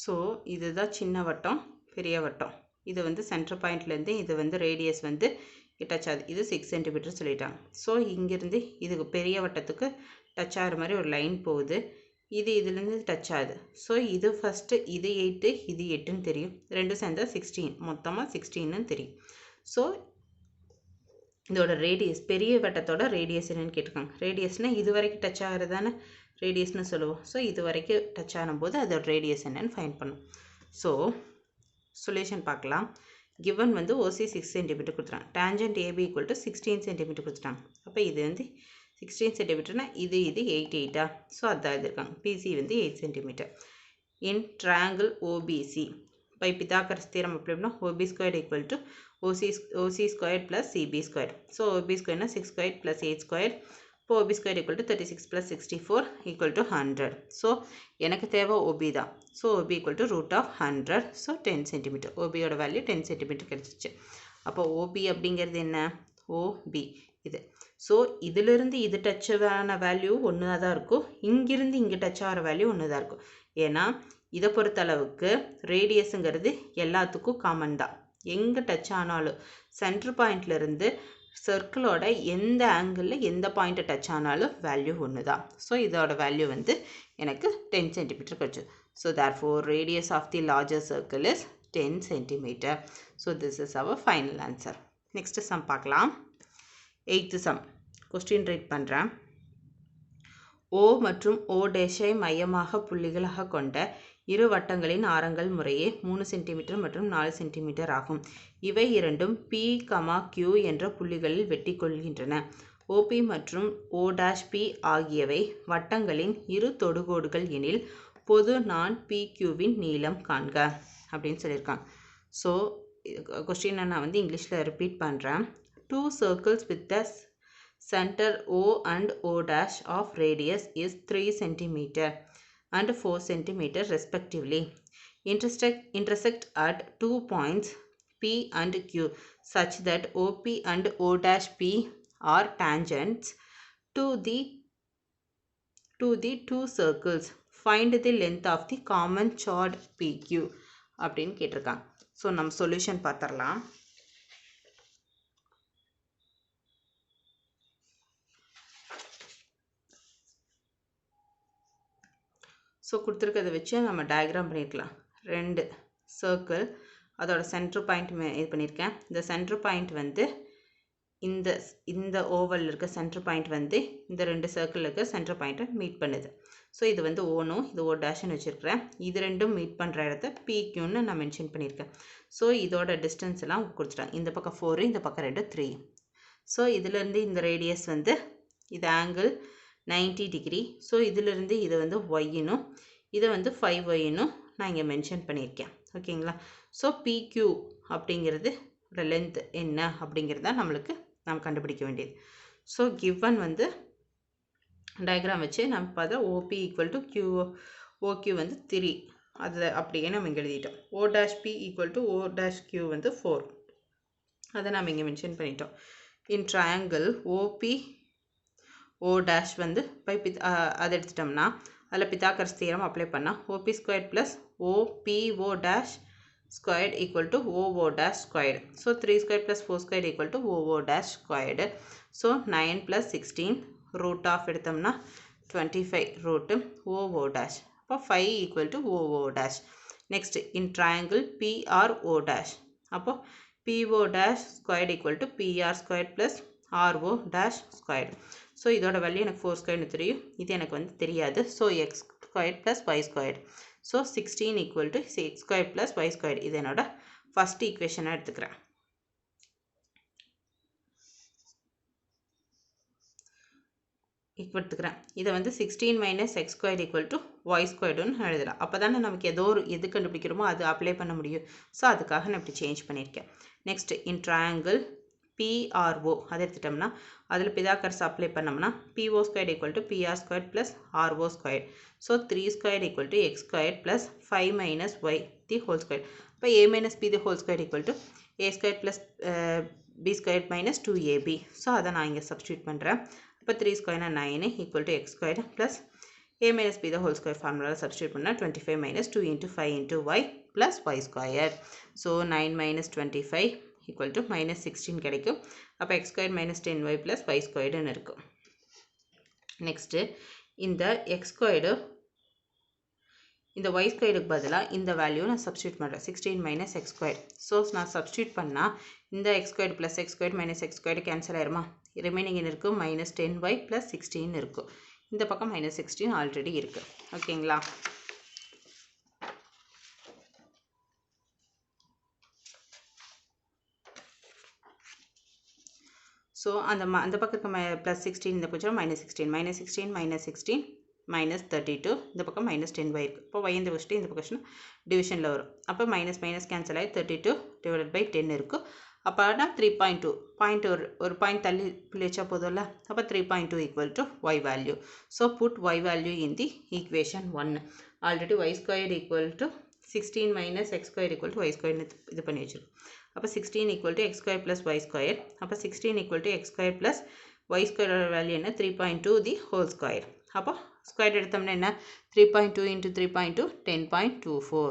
A: ஸோ இதுதான் சின்ன வட்டம், பெரிய வட்டம். இது வந்து சென்டர் பாயிண்ட்லேருந்து இது வந்து ரேடியஸ் வந்து டச் ஆகுது. இது 6 சென்டிமீட்டர் சொல்லிட்டாங்க. ஸோ இங்கேருந்து இதுக்கு பெரிய வட்டத்துக்கு டச் ஆகிற மாதிரி ஒரு லைன் போகுது. இது இதுலேருந்து டச் ஆகுது. ஸோ இது ஃபஸ்ட்டு இது 8 இது 8ன்னு தெரியும். ரெண்டும் சேர்ந்தா 16, மொத்தமாக 16ன்னு தெரியும். ஸோ இதோட ரேடியஸ், பெரிய வட்டத்தோட ரேடியஸ் என்னன்னு கேட்டிருக்காங்க. ரேடியஸ்னால் இது வரைக்கும் டச் ஆகிறது தானே ரேடியஸ்னு சொல்லுவோம். ஸோ இது வரைக்கும் டச் ஆகும்போது அதோட ரேடியஸ் என்னன்னு ஃபைண்ட் பண்ணும். ஸோ சொல்யூஷன் பார்க்கலாம். கிவன் வந்து OC 6 சென்டிமீட்டர் கொடுத்துட்டாங்க. Tangent AB equal to 16 centimetre கொடுத்துட்டாங்க. அப்போ இது வந்து 16 சென்டிமீட்டர்னா இது 8 ஸோ அதான் இருக்காங்க. PC வந்து 8 centimetre. In triangle OBC by Pythagoras theorem apply பண்ணால் OB square equal to OC square plus CB square. So OB ஸ்கொயர்னா 6 ஸ்கொயர் ப்ளஸ் 8 ஸ்கொயர். இப்போ OB square equal to 36 plus 64 equal to 100. So எனக்கு தேவை OB தான். So OB equal to root of 100. So 10 centimetre. OBயோட value 10 centimetre கிடச்சிச்சு. அப்போ OB அப்படிங்கிறது என்ன? OB இது. ஸோ இதிலிருந்து இது டச் ஆன வேல்யூ ஒன்று தான் இருக்கும். இங்கிருந்து இங்கே டச் ஆகிற வேல்யூ ஒன்று தான் இருக்கும். ஏன்னா இதை பொறுத்தளவுக்கு ரேடியஸுங்கிறது எல்லாத்துக்கும் காமன் தான். எங்கே டச் ஆனாலும் சென்டர் பாயிண்ட்லேருந்து சர்க்கிளோட எந்த ஆங்கிளில் எந்த பாயிண்ட்டை டச் ஆனாலும் வேல்யூ ஒன்று தான். ஸோ இதோட வேல்யூ வந்து எனக்கு 10 சென்டிமீட்டர் கிடச்சி. So therefore radius of the larger circle is 10 centimeter. So this is our final answer. Next sum பார்க்கலாம். 8th sum. Question read பண்ணுறேன். O மற்றும் O டேஷை மையமாக புள்ளிகளாக கொண்ட இரு வட்டங்களின் ஆரங்கள் முறையே 3 சென்டிமீட்டர் மற்றும் 4 சென்டிமீட்டர் ஆகும். இவை இரண்டும் P, Q என்ற புள்ளிகளில் வெட்டி கொள்கின்றன. OP மற்றும் O'P ஆகியவை வட்டங்களின் இரு தொடுகோடுகள் எனில் பொது நான் PQவின் நீளம் காண்க அப்படின்னு சொல்லியிருக்காங்க. ஸோ கொஸ்டினை நான் வந்து இங்கிலீஷில் ரிப்பீட் பண்ணுறேன். 2 circles with the center O and O dash of radius is 3 centimeter and 4 centimeter respectively. Intersect at 2 points P and Q such that OP and O dash P are tangents to the two circles. Find the length of the common chord PQ அப்படின்னு கேட்டிருக்காங்க. So நம்ம solution பார்த்துடலாம். So கொடுத்துருக்கதை வச்சு நம்ம diagram பண்ணியிருக்கலாம். 2 circle, அதோட centre point இது பண்ணியிருக்கேன். இந்த சென்ட்ரு பாயிண்ட் வந்து இந்த ஓவலில் இருக்க சென்ட்ரு பாயிண்ட் வந்து இந்த 2 சர்க்கிளில் இருக்க சென்ட்ரு பாயிண்ட்டை மீட் பண்ணுது. ஸோ இது வந்து ஓனும் இது O டேஷ்னு வச்சுருக்கிறேன். இது ரெண்டும் மீட் பண்ணுற இடத்த PQன்னு நான் மென்ஷன் பண்ணியிருக்கேன். ஸோ இதோட டிஸ்டன்ஸ் எல்லாம் கொடுத்துட்டாங்க. இந்த பக்கம் 4, இந்த பக்கம் 2 3. ஸோ இதிலேருந்து இந்த ரேடியஸ் வந்து இது ஆங்கிள் 90 டிகிரி. ஸோ இதிலிருந்து இது வந்து ஒய்னும் இதை வந்து 5y நான் இங்கே மென்ஷன் பண்ணியிருக்கேன். ஓகேங்களா? ஸோ PQ அப்படிங்கிறது லென்த் என்ன அப்படிங்கிறத நம்ம கண்டுபிடிக்க வேண்டியது. ஸோ கிவன் வந்து டயக்ராம் வச்சு நம்ம பார்த்தா OP ஈக்குவல் டு OQ வந்து 3. அதில் அப்படியே நம்ம இங்கே எழுதிட்டோம். O'P ஈக்குவல் டு O'Q வந்து 4. அதை நம்ம இங்கே மென்ஷன் பண்ணிட்டோம். இன் ட்ரையாங்கிள் OP O dash வந்து அதை எடுத்துட்டோம்னா அதில் பித்தாகரஸ் தியரம் அப்ளை பண்ணால் OP square plus OPO dash squared equal to OO dash squared. So 3 squared plus 4 squared equal to OO dash squared. So 9 plus 16 root of எடுத்தோம்னா 25 root OO dash. அப்போ 5 equal to OO dash. Next in triangle PRO dash. அப்போ PO dash squared equal to PR squared plus RO dash squared. So இதோட value எனக்கு 4 squared தெரியும். இது எனக்கு வந்து தெரியாது. So x squared plus y squared. So 16 equal to x squared plus y squared. இது என்னோட first equation எடுத்துக்கிறேன். எடுத்துக்கிறேன். இதை வந்து 16 minus x squared equal to y squared எழுதலாம். அப்போ தானே நமக்கு எது கண்டுபிடிக்கிறோமோ அது அப்ளை பண்ண முடியும். ஸோ அதுக்காக நான் இப்படி சேஞ்ச் பண்ணியிருக்கேன். நெக்ஸ்ட் இன் ட்ரையாங்கிள் PRO அதை எடுத்துட்டோம்னா அதில் பிதாகரஸ் அப்ளை பண்ணோம்னா PO squared equal to PR squared plus RO squared. So 3 squared equal to x squared plus 5 minus y the whole squared. இப்போ a minus b the whole squared equal to a squared plus b squared minus 2ab. So அதை நான் இங்கே substitute பண்ணுறேன். இப்போ 3 ஸ்கொயர்னா 9 equal to x squared plus a minus b the whole square ஃபார்முலாவில் substitute பண்ணால் 25 minus 2 into 5 into y plus y squared. So 9 minus 25 equal to minus 16 கிடைக்கும். அப்போ x squared minus 10y plus y squaredன்னு இருக்கும். Next இந்த x squared இந்த y ஸ்கொயருக்கு பதிலாக இந்த வேல்யூ நான் சப்ஸ்டியூட் பண்ணுறேன் 16 மைனஸ் எக்ஸ் ஸ்கொயர். ஸோ நான் சப்ஸ்டியூட் பண்ணால் இந்த X square plus X square minus X square cancel ஆயிருமா? ரிமைனிங் என்ன இருக்குது? மைனஸ் 10y ப்ளஸ் 16 இருக்கும். இந்த பக்கம் மைனஸ் 16 ஆல்ரெடி இருக்குது. ஓகேங்களா? ஸோ அந்த பக்கத்துக்கு ப்ளஸ் 16 இந்த பக்கம் மைனஸ் 16 மைனஸ் 16 மைனஸ் 16 மைனஸ் 32 இந்த பக்கம் மைனஸ் 10y இருக்குது. இப்போ y இந்த வச்சுட்டு இந்த பக்கம் டிவிஷனில் வரும். அப்போ மைனஸ் மைனஸ் கேன்சல் ஆகி 32 டிவைட் பை 10 இருக்கும். அப்போ ஆனால் 3.2 பாயிண்ட் ஒரு பாயிண்ட் தள்ளி பிள்ளைச்சா போதும்ல. அப்போ 3.2 equal to Y value. So put Y value in the equation 1. Already Y square equal to 16 minus X square equal to Y ஸ்கொயர்னு இது பண்ணி வச்சிருக்கோம். அப்போ 16 equal to X square plus Y square. அப்போ 16 equal to X square plus Y ஸ்கொயரோட value என்ன? 3.2 the whole square. அப்போ square எடுத்தோம்னா என்ன? 3.2 into 3.2 10.24.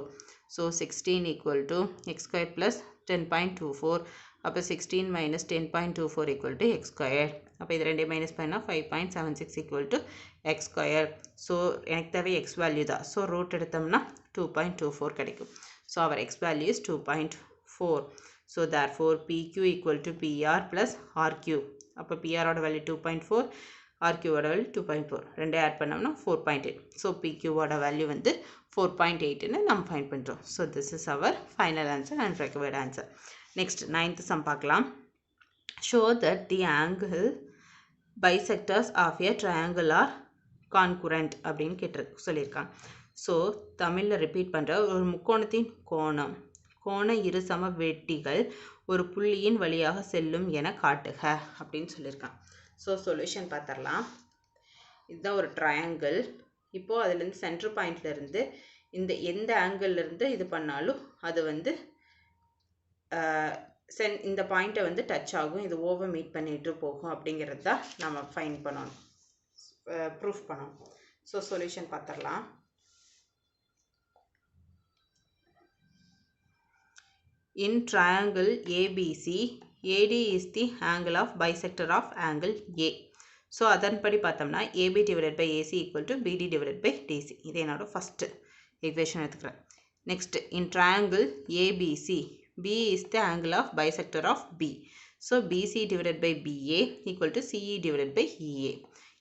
A: So 16 equal to X square plus 10.24. அப்போ 16 minus 10.24 equal to X square. அப்போ இது ரெண்டே மைனஸ் பண்ணால் 5.76 equal to X square. So எனக்கு தேவை எக்ஸ் வேல்யூ தான். ஸோ ரூட் எடுத்தோம்னா 2.24 கிடைக்கும். So our x value is 2.4. So therefore PQ equal to PR plus RQ. அப்போ PR ஓட வேல்யூ 2.4, RQ ஓட வேல்யூ 2.4. ரெண்டே ஆட் பண்ணோம்னா 4.8. ஸோ PQ ஓட வேல்யூ வந்து 4.8ன்னு நம்ம ஃபைண்ட் பண்ணுறோம். So this is our final answer and required answer. Next 9th sum பார்க்கலாம். Show that the angle bisectors of a triangle are concurrent அப்படின்னு சொல்லியிருக்காங்க. ஸோ தமிழில் ரிப்பீட் பண்ணுற ஒரு முக்கோணத்தின் கோண இரு சம வெட்டிகள் ஒரு புள்ளியின் வழியாக செல்லும் என காட்டுக அப்படின்னு சொல்லியிருக்காங்க. ஸோ சொல்யூஷன் பார்த்துடலாம். இதுதான் ஒரு ட்ரையாங்கிள். இப்போது அதுலேருந்து சென்டர் பாயிண்ட்லேருந்து எந்த ஆங்கிள்லேருந்து இது பண்ணாலும் அது வந்து இந்த பாயிண்ட்டை வந்து டச் ஆகும். இது ஓவர் மீட் பண்ணிட்டு போகும் அப்படிங்கிறது தான் நம்ம ஃபைண்ட் பண்ணணும், ப்ரூஃப் பண்ணணும். ஸோ சொல்யூஷன் பார்த்துடலாம். In triangle ABC, AD is the angle of bisector of angle A. So அதன்படி பார்த்தோம்னா AB divided by AC equal to BD divided by DC. இது என்னோட first equation எடுத்துக்கிறேன். Next, in triangle ABC, B is the angle of bisector of B. So BC divided by BA equal to CE divided by EA.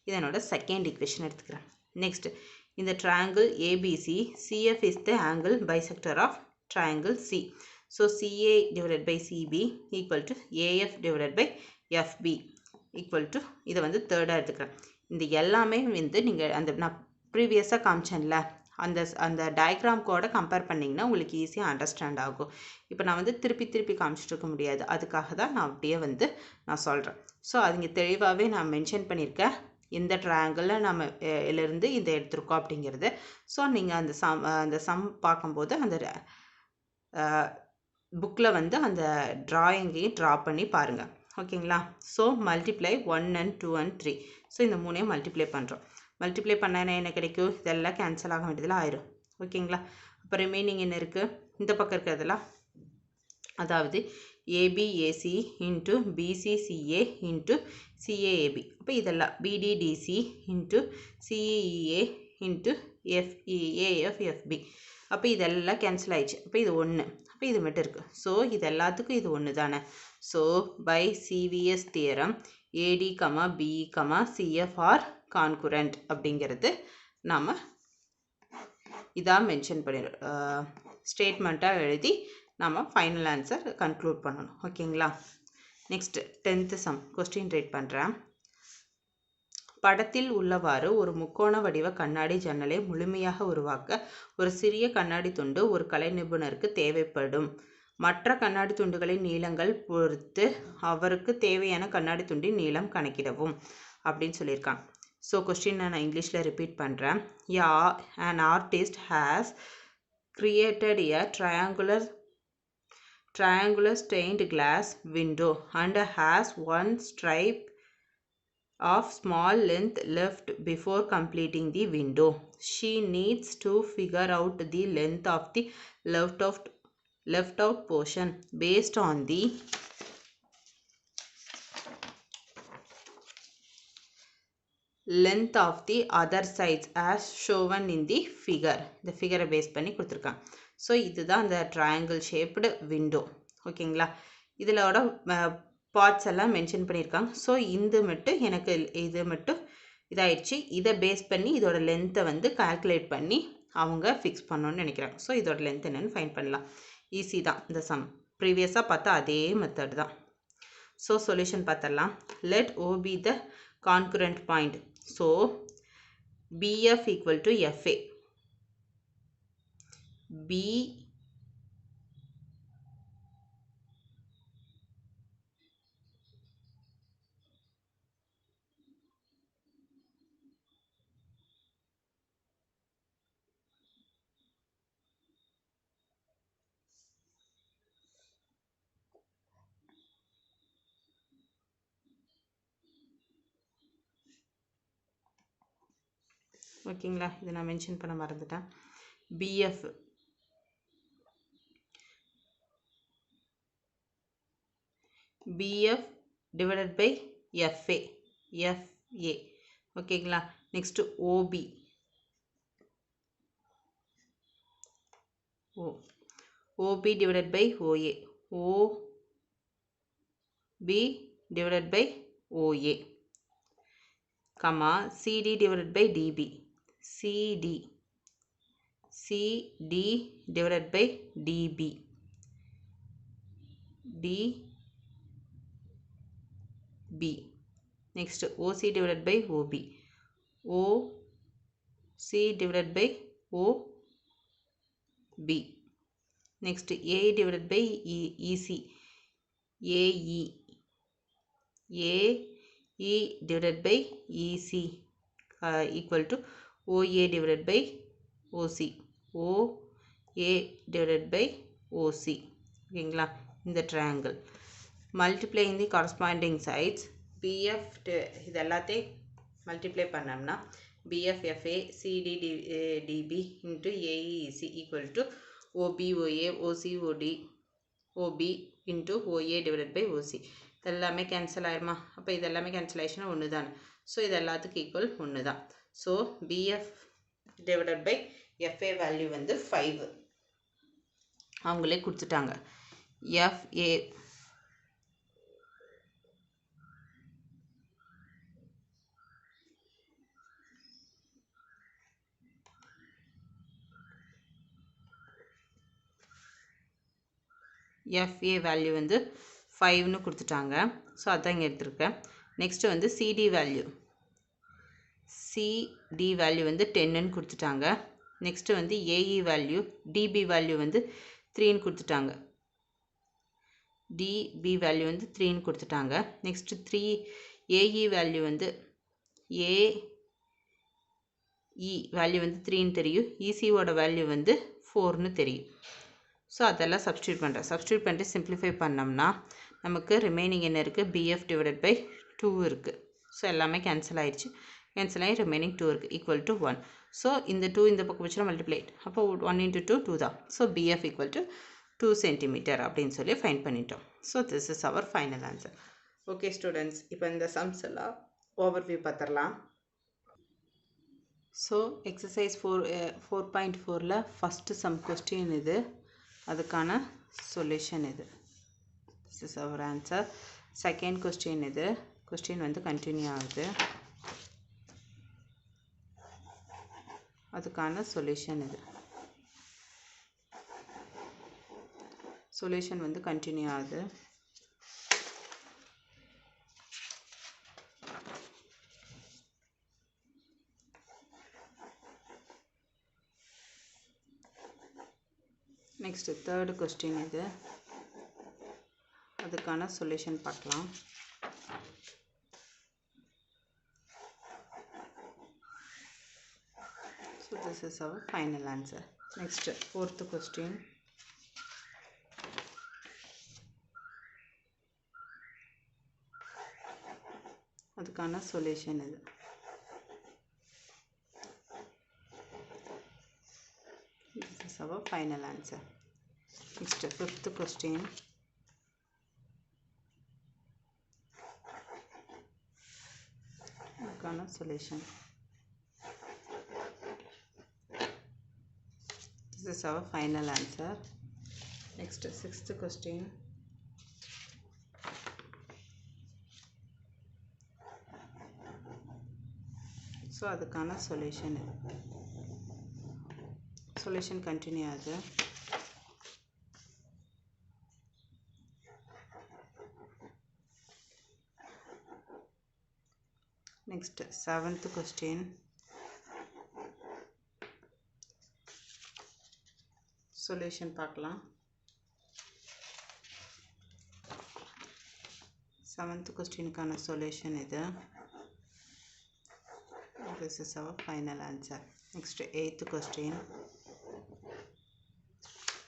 A: இது என்னோட second equation எடுத்துக்கிறேன். Next, in the triangle ABC, CF is the angle bisector of triangle C. So CA divided by CB equal to AF divided by FB equal to இதை வந்து தேர்டாக எடுத்துக்கிறேன். இந்த எல்லாமே வந்து நீங்கள் நான் ப்ரீவியஸாக காமிச்சேன்ல அந்த டயக்ராம் கூட கம்பேர் பண்ணிங்கன்னா உங்களுக்கு ஈஸியாக அண்டர்ஸ்டாண்ட் ஆகும். இப்போ நான் வந்து திருப்பி காமிச்சிட்டு இருக்க முடியாது. அதுக்காக தான் நான் அப்படியே வந்து நான் சொல்கிறேன். ஸோ அது இங்கே தெளிவாகவே நான் மென்ஷன் பண்ணியிருக்கேன் இந்த ட்ரையாங்கிளில் நம்ம இருந்து இந்த எடுத்திருக்கோம் அப்படிங்கிறது. ஸோ நீங்கள் அந்த சம் பார்க்கும்போது அந்த புக்கில் வந்து அந்த ட்ராயிங்கையும் ட்ரா பண்ணி பாருங்கள். ஓகேங்களா? So multiply 1 and 2 and 3. So இந்த மூணையும் மல்டிப்ளை பண்ணுறோம். மல்டிப்ளை பண்ணால் என்ன கிடைக்கும்? இதெல்லாம் கேன்சல் ஆக வேண்டியதில் ஆயிரும். ஓகேங்களா? அப்போ ரிமைனிங் என்ன இருக்குது? இந்த பக்கம் இருக்கிறதெல்லாம், அதாவது ABAC into BCCA into CAAB. அப்போ இதெல்லாம் BDDC into CEA into AFFB. அப்போ இதெல்லாம் கேன்சல் ஆயிடுச்சு. அப்போ இது 1. அப்போ இது மட்டும் இருக்குது. ஸோ இது எல்லாத்துக்கும் இது ஒன்று தானே. So by CVS theorem AD, BE, CF are concurrent அப்படிங்கிறது நாம் இதாக மென்ஷன் பண்ணிடுறோம். ஸ்டேட்மெண்ட்டாக எழுதி நம்ம ஃபைனல் ஆன்சர் கன்க்ளூட் பண்ணணும். ஓகேங்களா? Next 10th some question read பண்ணுறேன். படத்தில் உள்ளவாறு ஒரு முக்கோண வடிவ கண்ணாடி ஜன்னலை முழுமையாக உருவாக்க ஒரு சிறிய கண்ணாடி துண்டு ஒரு கலை நிபுணருக்கு தேவைப்படும். மற்ற கண்ணாடி துண்டுகளின் நீளங்கள் பொறுத்து அவருக்கு தேவையான கண்ணாடி துண்டின் நீளம் கணக்கிடவும் அப்படின்னு சொல்லியிருக்காங்க. ஸோ கொஸ்டின் நான் இங்கிலீஷில் ரிப்பீட் பண்ணுறேன். an artist has created a triangular stained glass window and has one stripe of small length left before completing the window. She needs to figure out the length of the left out portion based on the length of the other sides as shown in the figure. இந்த ஃபிகரை base பண்ணி கொடுத்துருக்காங்க. So இதுதான் அந்த triangle shaped window. ஓகேங்களா? இதிலோட parts எல்லாம் mention பண்ணியிருக்காங்க. So இது மட்டும் எனக்கு இது மட்டும் இதாயிடுச்சு. இதை பேஸ் பண்ணி இதோட லென்த்தை வந்து கால்குலேட் பண்ணி அவங்க ஃபிக்ஸ் பண்ணணும்னு நினைக்கிறாங்க. ஸோ இதோட லென்த் என்னென்னு ஃபைண்ட் பண்ணலாம். ஈஸி தான் இந்த சம். ப்ரீவியஸாக பார்த்தா அதே மெத்தட் தான். ஸோ சொல்யூஷன் பார்த்துடலாம். Let O be the concurrent point. So BF equal to FA. B ஓகேங்களா? இதை நான் மென்ஷன் பண்ண மறந்துட்டேன். BF divided by FA. ஓகேங்களா? Next OB OB divided by OA. OB divided by OA, comma CD divided by DB. CD divided by DB. Next OC divided by OB. OC divided by OB. Next A divided by EC. AE divided by EC equal to OA divided by OC. OA divided by OC. ஓகேங்களா? இந்த triangle multiplying தி corresponding sides BF இது எல்லாத்தையும் multiply பண்ணோம்னா BF FA CD DB into AEC equal to OB OA OC OD OB into OA divided by OC. இதெல்லாமே cancel ஆயிருமா? அப்போ இதெல்லாமே cancel ஆயிடுச்சுன்னா ஒன்று தான். ஸோ இது எல்லாத்துக்கும் ஈக்குவல் ஒன்று தான். So BF divided by FA value வந்து 5 அவங்களே கொடுத்துட்டாங்க. FA வேல்யூ வந்து 5ன்னு கொடுத்துட்டாங்க. ஸோ அதான் இங்கே எடுத்துருக்கேன். நெக்ஸ்ட்டு வந்து CD வேல்யூ வந்து 10ன்னு கொடுத்துட்டாங்க. நெக்ஸ்ட்டு வந்து AE வேல்யூ DB வேல்யூ வந்து 3ன்னு கொடுத்துட்டாங்க. DB வேல்யூ வந்து 3ன்னு கொடுத்துட்டாங்க. நெக்ஸ்ட்டு 3 AE வேல்யூ வந்து AE வேல்யூ வந்து 3ன்னு தெரியும். ECயோட வேல்யூ வந்து 4ன்னு தெரியும். ஸோ அதெல்லாம் சப்ஸ்டியூட் பண்ணுறேன். சப்ஸ்டியூட் பண்ணிட்டு சிம்ப்ளிஃபை பண்ணோம்னா நமக்கு ரிமைனிங் என்ன இருக்குது? BF divided by 2 இருக்குது. ஸோ எல்லாமே கேன்சல் ஆயிடுச்சு. கேன்சல் ஆகி ரிமைனிங் 2 இருக்குது ஈக்குவல் டு 1. ஸோ இந்த 2 இந்த பக்கம் வச்சுனா மல்டிப்ளைட். அப்போ 1 into 2 2 தான். So BF equal to 2 centimeter அப்படின்னு சொல்லி ஃபைண்ட் பண்ணிட்டோம். So this is our final answer. Okay students, இப்போ இந்த சம்ஸ் எல்லாம் ஓவர்வியூ பார்த்துடலாம். ஸோ எக்ஸசைஸ் 4.4ல் ஃபஸ்ட்டு சம் கொஸ்டின் இது, அதுக்கான சொல்யூஷன் இது. This is our answer. Second question இது, கொஸ்டின் வந்து கண்டினியூ ஆகுது, அதுக்கான சொல்யூஷன் இது. சொல்யூஷன் வந்து கண்டினியூ ஆகுது. நெக்ஸ்ட் தேர்டு கொஸ்டின் இது, அதுக்கான சொல்யூஷன் பார்க்கலாம். So this is our final answer. Next fourth question, அதுக்கான சொல்யூஷன் இது. This is our final answer. Next, fifth question. இதுக்கான solution. This is our final answer. Next, sixth question. So அதுக்கான solution continue ஆகுது. Next seventh question. Solution பார்க்கலாம். Seventh கொஸ்டினுக்கான solution இது. This is our final answer. Next, eighth question.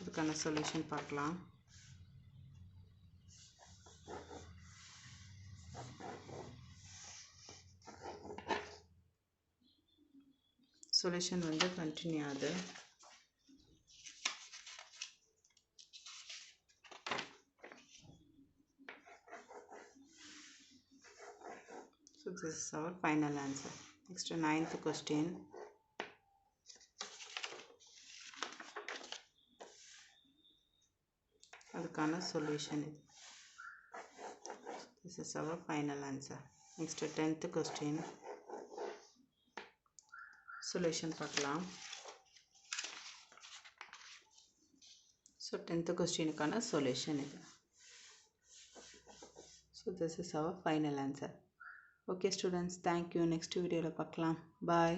A: இதுக்கான solution பார்க்கலாம். Solution வந்து continue ஆகுது. So this is our final answer. Next, ninth question. அதுக்கான solution இது. This is our final answer. Next, 10th question. Solution பார்க்கலாம். So 10th கொஸ்டினுக்கான solution இது. So this is our final answer. Okay students, thank you. Next வீடியோவில் பார்க்கலாம். Bye.